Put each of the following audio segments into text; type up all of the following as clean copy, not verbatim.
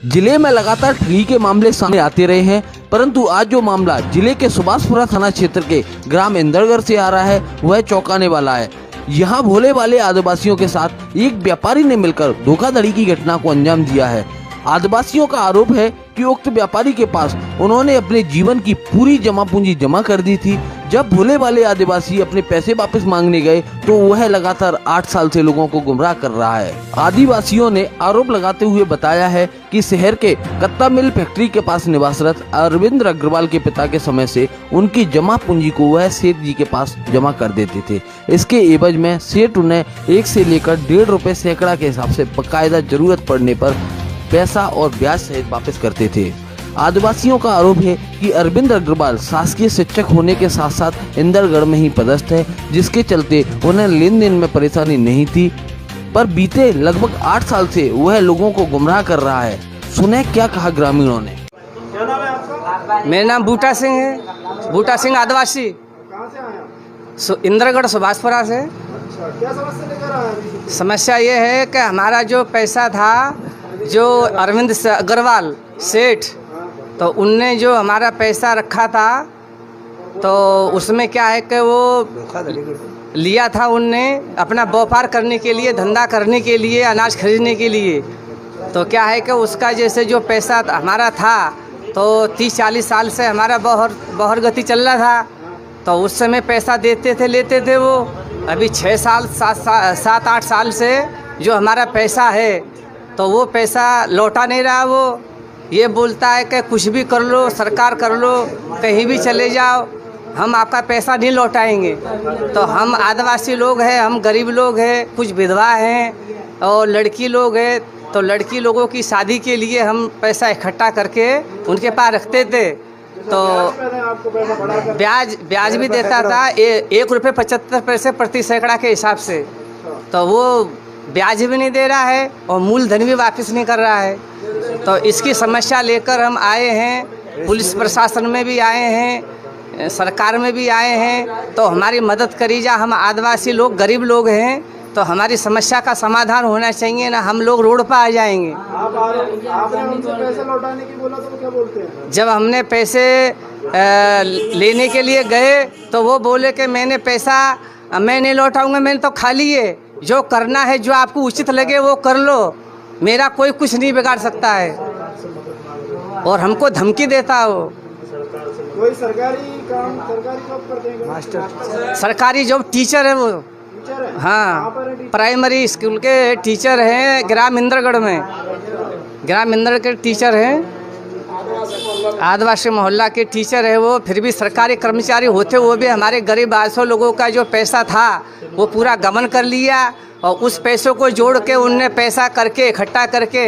जिले में लगातार ठगी के मामले सामने आते रहे हैं, परंतु आज जो मामला जिले के सुभाषपुरा थाना क्षेत्र के ग्राम इंदरगढ़ से आ रहा है वह चौंकाने वाला है। यहाँ भोले वाले आदिवासियों के साथ एक व्यापारी ने मिलकर धोखाधड़ी की घटना को अंजाम दिया है। आदिवासियों का आरोप है कि उक्त व्यापारी के पास उन्होंने अपने जीवन की पूरी जमा पूंजी जमा कर दी थी। जब भोले वाले आदिवासी अपने पैसे वापस मांगने गए तो वह लगातार 8 साल से लोगों को गुमराह कर रहा है। आदिवासियों ने आरोप लगाते हुए बताया है कि शहर के कत्ता मिल फैक्ट्री के पास निवासरत अरविंद अग्रवाल के पिता के समय से उनकी जमा पूंजी को वह सेठ जी के पास जमा कर देते थे। इसके एवज में सेठ उन्हें 1 से लेकर 1.5 रुपए सैकड़ा के हिसाब से बकायदा जरूरत पड़ने पर पैसा और ब्याज सहित वापस करते थे। आदिवासियों का आरोप है कि अरविंद अग्रवाल शासकीय शिक्षक होने के साथ साथ इंदरगढ़ में ही पदस्थ है, जिसके चलते उन्हें लेन देन में परेशानी नहीं थी, पर बीते लगभग 8 साल से वह लोगों को गुमराह कर रहा है। सुने क्या कहा ग्रामीणों ने। क्या नाम है आपका? मेरा नाम बूटा सिंह है। बूटा सिंह आदिवासी, कहाँ से आए आप? इंदरगढ़ सुभाषपुरा से। अच्छा, क्या समस्या लेकर आए हैं? समस्या ये है कि हमारा जो पैसा था, जो अरविंद अग्रवाल सेठ, तो उनने जो हमारा पैसा रखा था तो उसमें क्या है कि वो लिया था उनने अपना व्यापार करने के लिए, धंधा करने के लिए, अनाज खरीदने के लिए। तो क्या है कि उसका जैसे जो पैसा हमारा था तो 30-40 साल से हमारा बहर गति चल रहा था, तो उस समय पैसा देते थे, लेते थे वो। अभी 6 साल 7-8 साल से जो हमारा पैसा है तो वो पैसा लौटा नहीं रहा। वो ये बोलता है कि कुछ भी कर लो, सरकार कर लो, कहीं भी चले जाओ, हम आपका पैसा नहीं लौटाएंगे। तो हम आदिवासी लोग हैं, हम गरीब लोग हैं, कुछ विधवा हैं और लड़की लोग हैं, तो लड़की लोगों की शादी के लिए हम पैसा इकट्ठा करके उनके पास रखते थे। तो ब्याज भी देता था 1 रुपये 75 पैसे प्रति सैकड़ा के हिसाब से। तो वो ब्याज भी नहीं दे रहा है और मूलधन भी वापस नहीं कर रहा है। तो इसकी समस्या लेकर हम आए हैं, पुलिस प्रशासन में भी आए हैं, सरकार में भी आए हैं, तो हमारी मदद करी जा। हम आदिवासी लोग गरीब लोग हैं, तो हमारी समस्या का समाधान होना चाहिए ना, हम लोग रोड पर आ जाएंगे। आपने उनसे पैसे लौटाने की बोला तो वो क्या बोलते हैं? जब हमने पैसे लेने के लिए गए तो वो बोले कि मैंने पैसा मैं नहीं लौटाऊंगा, मैंने तो खा लिए, जो करना है, जो आपको उचित लगे वो कर लो, मेरा कोई कुछ नहीं बिगाड़ सकता है। और हमको धमकी देता हो। कोई सरकारी जॉब करते हैं? मास्टर सरकारी जॉब टीचर है वो। टीचर है? हाँ, कहाँ पर है टीचर? प्राइमरी स्कूल के टीचर हैं, ग्राम इंदरगढ़ में। ग्राम इंदरगढ़ के टीचर हैं, आदिवासी मोहल्ला के टीचर है वो। फिर भी सरकारी कर्मचारी होते हुए भी हमारे गरीब 800 लोगों का जो पैसा था वो पूरा गबन कर लिया। और उस पैसों को जोड़ के उनने पैसा करके इकट्ठा करके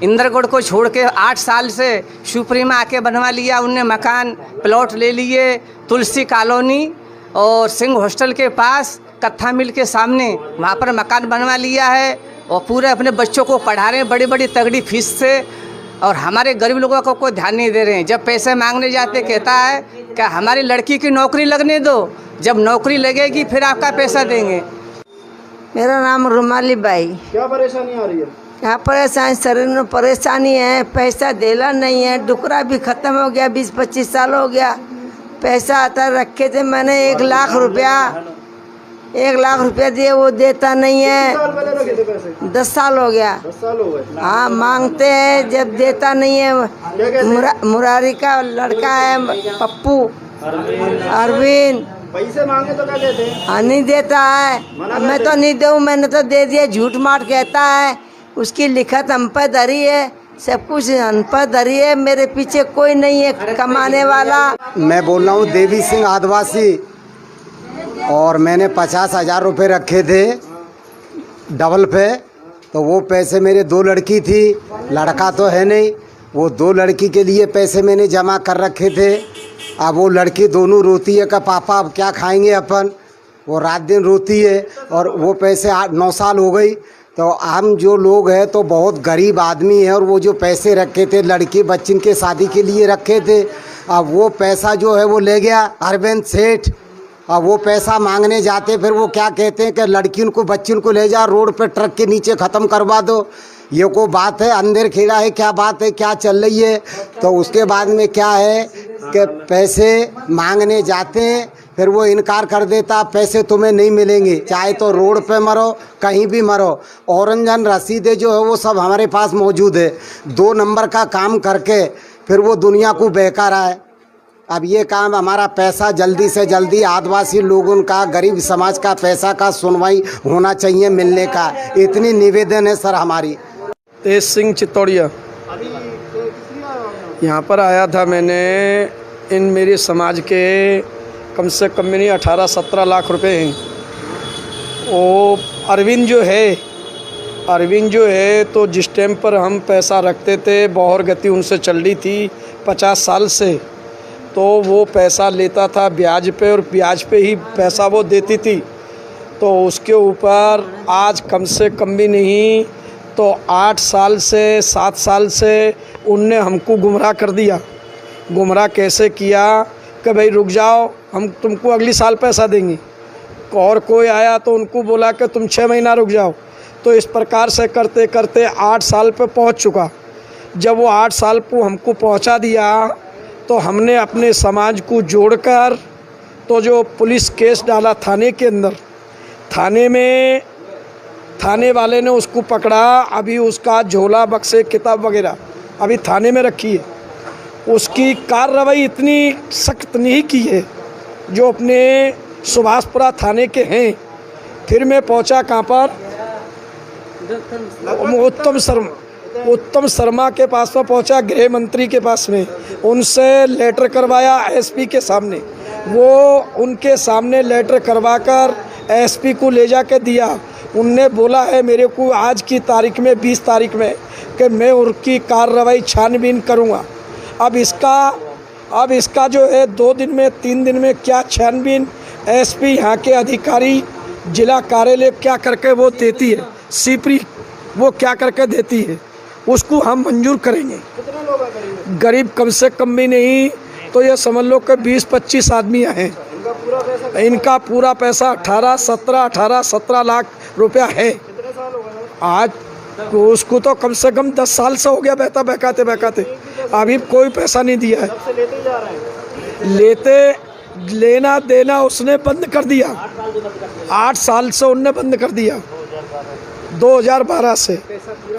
इंदरगढ़ को छोड़ के 8 साल से शिवपुरी में आके बनवा लिया। उनने मकान प्लॉट ले लिए तुलसी कॉलोनी और सिंह हॉस्टल के पास कत्था मिल के सामने, वहाँ पर मकान बनवा लिया है और पूरे अपने बच्चों को पढ़ा रहे हैं बड़ी बड़ी तगड़ी फीस से। और हमारे गरीब लोगों को कोई ध्यान नहीं दे रहे हैं। जब पैसे मांगने जाते कहता है कि हमारी लड़की की नौकरी लगने दो, जब नौकरी लगेगी फिर आपका पैसा देंगे। मेरा नाम रुमाली बाई। क्या परेशानी आ रही है? यहाँ परेशानी, शरीर में परेशानी है, पैसा देला नहीं है, डुकरा भी ख़त्म हो गया, 20-25 साल हो गया। पैसा आता रखे थे मैंने 1 लाख रुपया, 1 लाख रुपया दिए, वो देता नहीं है। 10 साल हो गया। 10 साल हो गए? हाँ, मांगते हैं, जब देता नहीं है। मुरारी का लड़का है पप्पू, अरविंद, पैसे मांगे तो क्या कहते हैं? हाँ, नहीं देता है। मैं तो नहीं दूँ, मैंने तो दे दिया, झूठ मार कहता है। उसकी लिखत हम पर धरी है, सब कुछ हम पर धरी है, मेरे पीछे कोई नहीं है कमाने वाला। मैं बोल रहा हूँ देवी सिंह आदिवासी, और मैंने 50,000 रुपये रखे थे डबल पे। तो वो पैसे मेरे 2 लड़की थी, लड़का तो है नहीं, वो 2 लड़की के लिए पैसे मैंने जमा कर रखे थे। अब वो लड़की दोनों रोती है कि पापा अब क्या खाएंगे अपन, वो रात दिन रोती है। और वो पैसे 8-9 साल हो गई। तो हम जो लोग हैं तो बहुत गरीब आदमी हैं, और वो जो पैसे रखे थे लड़की बच्चन के शादी के लिए रखे थे, अब वो पैसा जो है वो ले गया अरविंद सेठ। अब वो पैसा मांगने जाते, फिर वो क्या कहते हैं कि लड़कियों को बच्चियों को ले जा रोड पे ट्रक के नीचे ख़त्म करवा दो। ये को बात है, अंदर खेला है, क्या बात है, क्या चल रही है। तो उसके बाद में क्या है कि पैसे मांगने जाते हैं, फिर वो इनकार कर देता, पैसे तुम्हें नहीं मिलेंगे, चाहे तो रोड पे मरो, कहीं भी मरो। औरंजन रसीदें जो है वो सब हमारे पास मौजूद है। 2 नंबर का काम करके फिर वो दुनिया को बहका रहा है। अब ये काम हमारा पैसा जल्दी से जल्दी आदिवासी लोगों का, गरीब समाज का पैसा का सुनवाई होना चाहिए मिलने का, इतनी निवेदन है सर हमारी। तेज सिंह चित्तौड़िया। यहाँ पर आया था मैंने, इन मेरे समाज के कम से कम में नहीं 18-17 लाख रुपए हैं। वो अरविंद जो है तो जिस टाइम पर हम पैसा रखते थे, बौहर गति उनसे चल रही थी 50 साल से, तो वो पैसा लेता था ब्याज पे, और ब्याज पे ही पैसा वो देती थी। तो उसके ऊपर आज कम से कम भी नहीं तो 8 साल से 7 साल से उनने हमको गुमराह कर दिया। गुमराह कैसे किया कि भाई रुक जाओ, हम तुमको अगली साल पैसा देंगे। और कोई आया तो उनको बोला कि तुम 6 महीना रुक जाओ। तो इस प्रकार से करते करते 8 साल पे पहुंच चुका। जब वो 8 साल को हमको पहुंचा दिया तो हमने अपने समाज को जोड़कर तो जो पुलिस केस डाला थाने के अंदर, थाने वाले ने उसको पकड़ा। अभी उसका झोला बक्से किताब वगैरह अभी थाने में रखी है। उसकी कार्रवाई इतनी सख्त नहीं की है जो अपने सुभाषपुरा थाने के हैं। फिर मैं पहुंचा कहाँ पर, उत्तम शर्मा के पास में पहुंचा, गृह मंत्री के पास में। उनसे लेटर करवाया एसपी के सामने। वो उनके सामने लेटर करवाकर एसपी को ले जाके दिया। उनने बोला है मेरे को आज की तारीख में 20 तारीख में कि मैं उनकी कार्रवाई छानबीन करूंगा। अब इसका जो है 2 दिन में 3 दिन में क्या छानबीन एसपी यहाँ के अधिकारी जिला कार्यालय क्या करके वो देती है, सीपरी वो क्या करके देती है, उसको हम मंजूर करेंगे। गरीब कम से कम भी नहीं तो ये समझ लो कि 20-25 आदमी हैं। इनका पूरा पैसा 18-17 लाख रुपया है। आज तो उसको तो कम से कम 10 साल से हो गया बहकाते अभी कोई पैसा नहीं दिया है। लेना देना उसने बंद कर दिया। 8 साल से उनने बंद कर दिया 2012 से।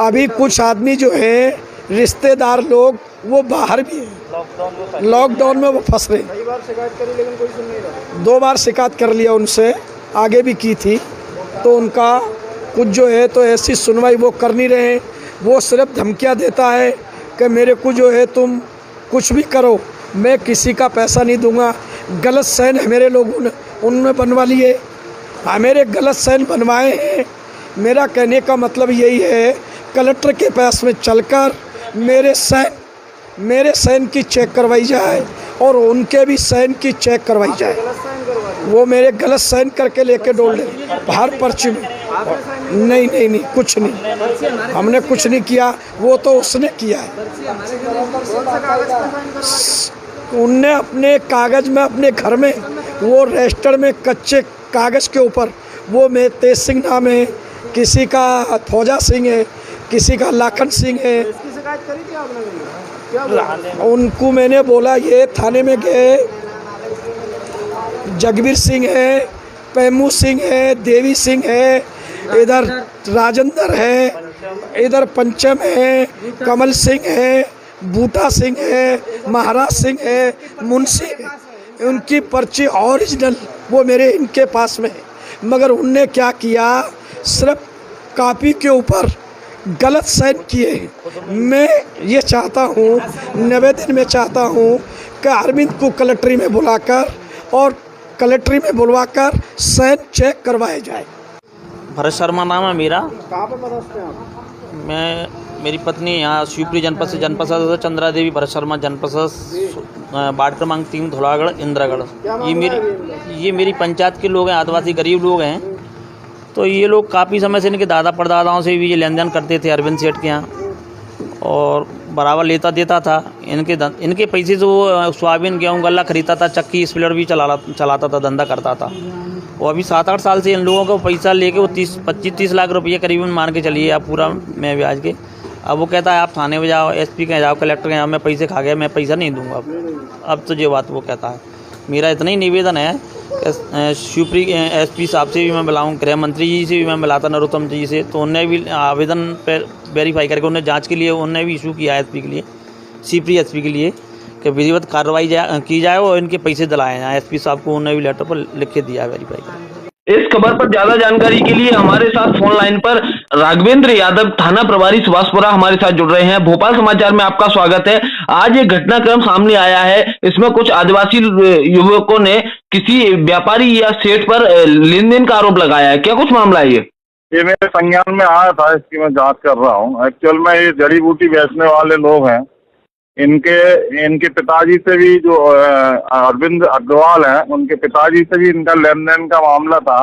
अभी कुछ आदमी जो हैं रिश्तेदार लोग वो बाहर भी हैं, लॉकडाउन में वो फंस रहे। 2 बार शिकायत कर लिया उनसे, आगे भी की थी। तो उनका कुछ जो है तो ऐसी सुनवाई वो कर नहीं रहे। वो सिर्फ धमकियां देता है कि मेरे को जो है तुम कुछ भी करो, मैं किसी का पैसा नहीं दूंगा। गलत साइन है मेरे लोगों ने उनने बनवा लिए, मेरे गलत साइन बनवाए हैं। मेरा कहने का मतलब यही है कलेक्टर के पास में चलकर मेरे साइन की चेक करवाई जाए और उनके भी साइन की चेक करवाई जाए। वो मेरे गलत साइन करके लेके डोल दे बाहर पर्ची में। नहीं कुछ नहीं, हमने कुछ नहीं किया, वो तो उसने किया है। उनने अपने कागज़ में अपने घर में वो रजिस्टर में कच्चे कागज़ के ऊपर वो मैं तेज सिंह नाम है, किसी का फौजा सिंह है, किसी का लाखन सिंह है। उनको मैंने बोला ये थाने में गए, जगबीर सिंह है, पैमू सिंह है, देवी सिंह है, इधर राजेंद्र है, इधर पंचम है, कमल सिंह है, बूटा सिंह है, महाराज सिंह है, मुंशी है। उनकी पर्ची ओरिजिनल वो मेरे इनके पास में है। मगर उनने क्या किया, सिर्फ कॉपी के ऊपर गलत साइन किए हैं। मैं ये चाहता हूँ, निवेदन में चाहता हूँ कि अरविंद को कलेक्ट्री में बुलवाकर साइन चेक करवाए जाए। भरत शर्मा नाम है मेरा। कहाँ पर मदद आप? मेरी पत्नी यहाँ शिवपुरी जनपद से जनपद सदस्य चंद्रा देवी भरत शर्मा, जनपद वार्ड क्रमांक 3 धुलागढ़ इंदिरागढ़। ये मेरी पंचायत के लोग हैं, आदिवासी गरीब लोग हैं। तो ये लोग काफ़ी समय से इनके दादा परदादाओं से भी ये लेन देन करते थे अरविंद सेठ के यहाँ। और बराबर लेता देता था। इनके पैसे से वो सोयाबीन गेहूँ गल्ला खरीदता था, चक्की स्प्लेयर भी चलाता था, धंधा करता था। वो अभी 7-8 साल से इन लोगों को पैसा लेके वो 25-30 लाख रुपये करीबन मान के चलिए आप पूरा मैं ब्याज के। अब वो कहता है आप थाने में जाओ, एसपी के जाओ, कलेक्टर के जाओ, मैं पैसे खा गया, मैं पैसा नहीं दूंगा अब तो ये बात वो कहता है। मेरा इतना ही निवेदन है कि शिवपुरी एसपी साहब से भी मैं मिलाऊँ, गृह मंत्री जी से भी मैं मिला था, नरोत्तम जी से, तो उनने भी आवेदन पर वेरीफाई करके उन्हें जांच के लिए उन्होंने भी इशू किया एसपी के लिए, शिवपुरी एसपी के लिए कि विधिवत कार्रवाई की जाए और इनके पैसे दिलाए जाए। एसपी साहब को उन्होंने भी लेटर पर लिख के दिया है वेरीफाई कर। इस खबर पर ज्यादा जानकारी के लिए हमारे साथ फोन लाइन पर राघवेंद्र यादव, थाना प्रभारी सुभाषपुरा, हमारे साथ जुड़ रहे हैं। भोपाल समाचार में आपका स्वागत है। आज एक घटनाक्रम सामने आया है, इसमें कुछ आदिवासी युवकों ने किसी व्यापारी या सेठ पर लेन देन का आरोप लगाया है। क्या कुछ मामला है ये मेरे संज्ञान में आया था, इसकी मैं जांच कर रहा हूँ। एक्चुअल में ये जड़ी बूटी बेचने वाले लोग हैं, इनके पिताजी से भी जो अरविंद अग्रवाल हैं, उनके पिताजी से भी इनका लेन देन का मामला था।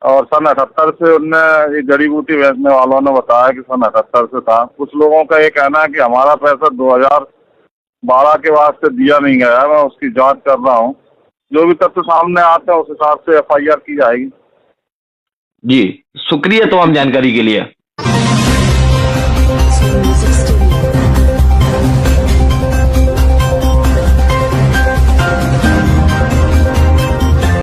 और सन 78 से उनने ये जड़ी बूटी बेचने वालों ने बताया कि सन 78 से था। कुछ लोगों का ये कहना है कि हमारा पैसा 2012 के बाद से दिया नहीं गया है। मैं उसकी जांच कर रहा हूँ, जो भी तथ्य सामने आते हैं उस हिसाब से FIR की जाएगी। जी, शुक्रिया तमाम जानकारी के लिए।